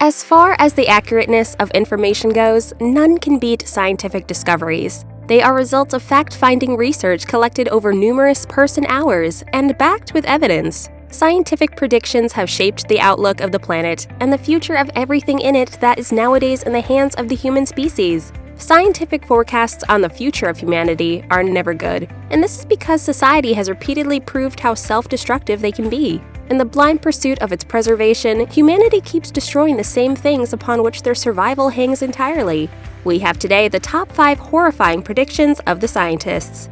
As far as the accurateness of information goes, none can beat scientific discoveries. They are results of fact-finding research collected over numerous person-hours and backed with evidence. Scientific predictions have shaped the outlook of the planet and the future of everything in it that is nowadays in the hands of the human species. Scientific forecasts on the future of humanity are never good, and this is because society has repeatedly proved how self-destructive they can be. In the blind pursuit of its preservation, humanity keeps destroying the same things upon which their survival hangs entirely. We have today the top 5 horrifying predictions of the scientists.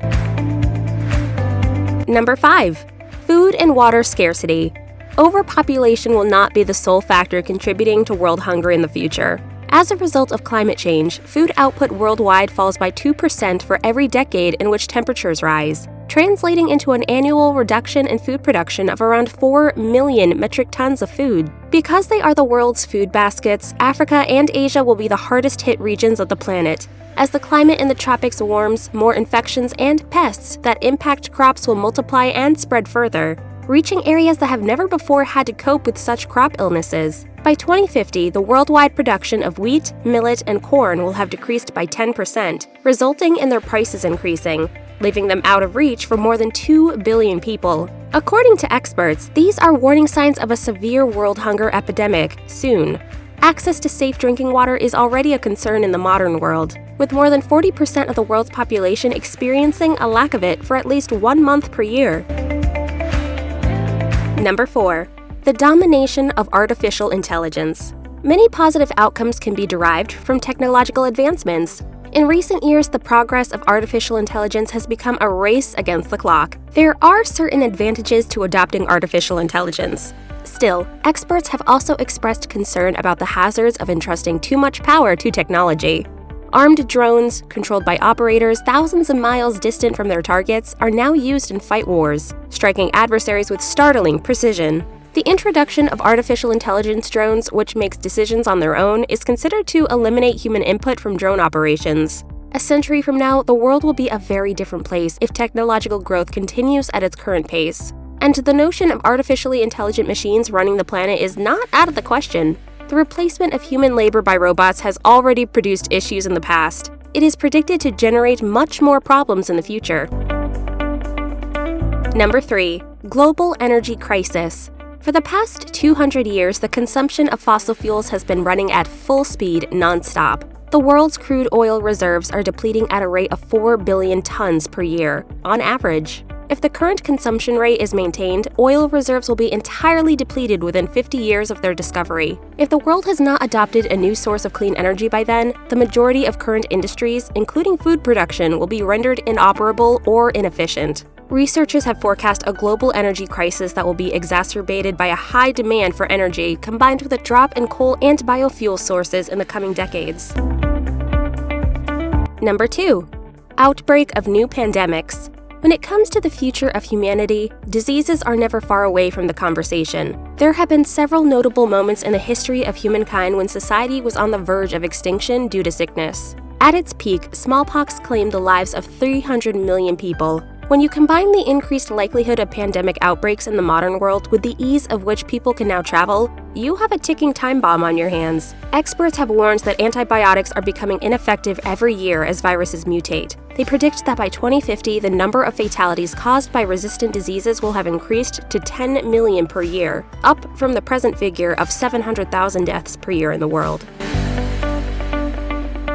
Number 5. Food and water scarcity. Overpopulation will not be the sole factor contributing to world hunger in the future. As a result of climate change, food output worldwide falls by 2% for every decade in which temperatures rise, translating into an annual reduction in food production of around 4 million metric tons of food. Because they are the world's food baskets, Africa and Asia will be the hardest hit regions of the planet. As the climate in the tropics warms, more infections and pests that impact crops will multiply and spread further, reaching areas that have never before had to cope with such crop illnesses. By 2050, the worldwide production of wheat, millet, and corn will have decreased by 10%, resulting in their prices increasing, leaving them out of reach for more than 2 billion people. According to experts, these are warning signs of a severe world hunger epidemic soon. Access to safe drinking water is already a concern in the modern world, with more than 40% of the world's population experiencing a lack of it for at least 1 month per year. Number 4. The domination of artificial intelligence. Many positive outcomes can be derived from technological advancements. In recent years, the progress of artificial intelligence has become a race against the clock. There are certain advantages to adopting artificial intelligence. Still, experts have also expressed concern about the hazards of entrusting too much power to technology. Armed drones, controlled by operators thousands of miles distant from their targets, are now used in fight wars, striking adversaries with startling precision. The introduction of artificial intelligence drones, which makes decisions on their own, is considered to eliminate human input from drone operations. A century from now, the world will be a very different place if technological growth continues at its current pace. And the notion of artificially intelligent machines running the planet is not out of the question. The replacement of human labor by robots has already produced issues in the past. It is predicted to generate much more problems in the future. Number 3. Global energy crisis. For the past 200 years, the consumption of fossil fuels has been running at full speed non-stop. The world's crude oil reserves are depleting at a rate of 4 billion tons per year, on average. If the current consumption rate is maintained, oil reserves will be entirely depleted within 50 years of their discovery. If the world has not adopted a new source of clean energy by then, the majority of current industries, including food production, will be rendered inoperable or inefficient. Researchers have forecast a global energy crisis that will be exacerbated by a high demand for energy combined with a drop in coal and biofuel sources in the coming decades. Number 2. Outbreak of new pandemics. When it comes to the future of humanity, diseases are never far away from the conversation. There have been several notable moments in the history of humankind when society was on the verge of extinction due to sickness. At its peak, smallpox claimed the lives of 300 million people. When you combine the increased likelihood of pandemic outbreaks in the modern world with the ease of which people can now travel, you have a ticking time bomb on your hands. Experts have warned that antibiotics are becoming ineffective every year as viruses mutate. They predict that by 2050, the number of fatalities caused by resistant diseases will have increased to 10 million per year, up from the present figure of 700,000 deaths per year in the world.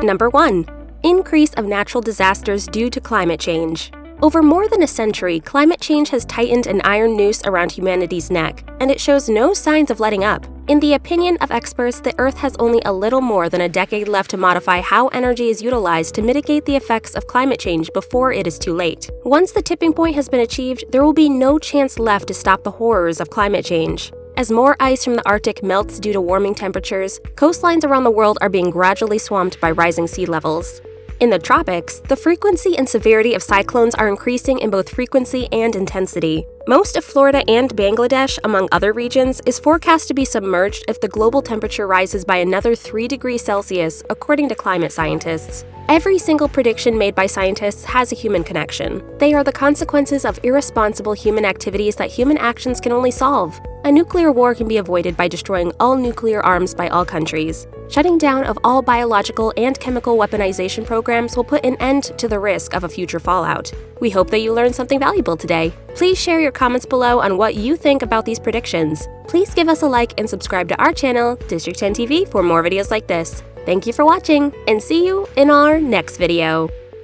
Number 1. Increase of natural disasters due to climate change. Over more than a century, climate change has tightened an iron noose around humanity's neck, and it shows no signs of letting up. In the opinion of experts, the Earth has only a little more than a decade left to modify how energy is utilized to mitigate the effects of climate change before it is too late. Once the tipping point has been achieved, there will be no chance left to stop the horrors of climate change. As more ice from the Arctic melts due to warming temperatures, coastlines around the world are being gradually swamped by rising sea levels. In the tropics, the frequency and severity of cyclones are increasing in both frequency and intensity. Most of Florida and Bangladesh, among other regions, is forecast to be submerged if the global temperature rises by another 3 degrees Celsius, according to climate scientists. Every single prediction made by scientists has a human connection. They are the consequences of irresponsible human activities that human actions can only solve. A nuclear war can be avoided by destroying all nuclear arms by all countries. Shutting down of all biological and chemical weaponization programs will put an end to the risk of a future fallout. We hope that you learned something valuable today. Please share your comments below on what you think about these predictions. Please give us a like and subscribe to our channel, District 10 TV, for more videos like this. Thank you for watching, and see you in our next video.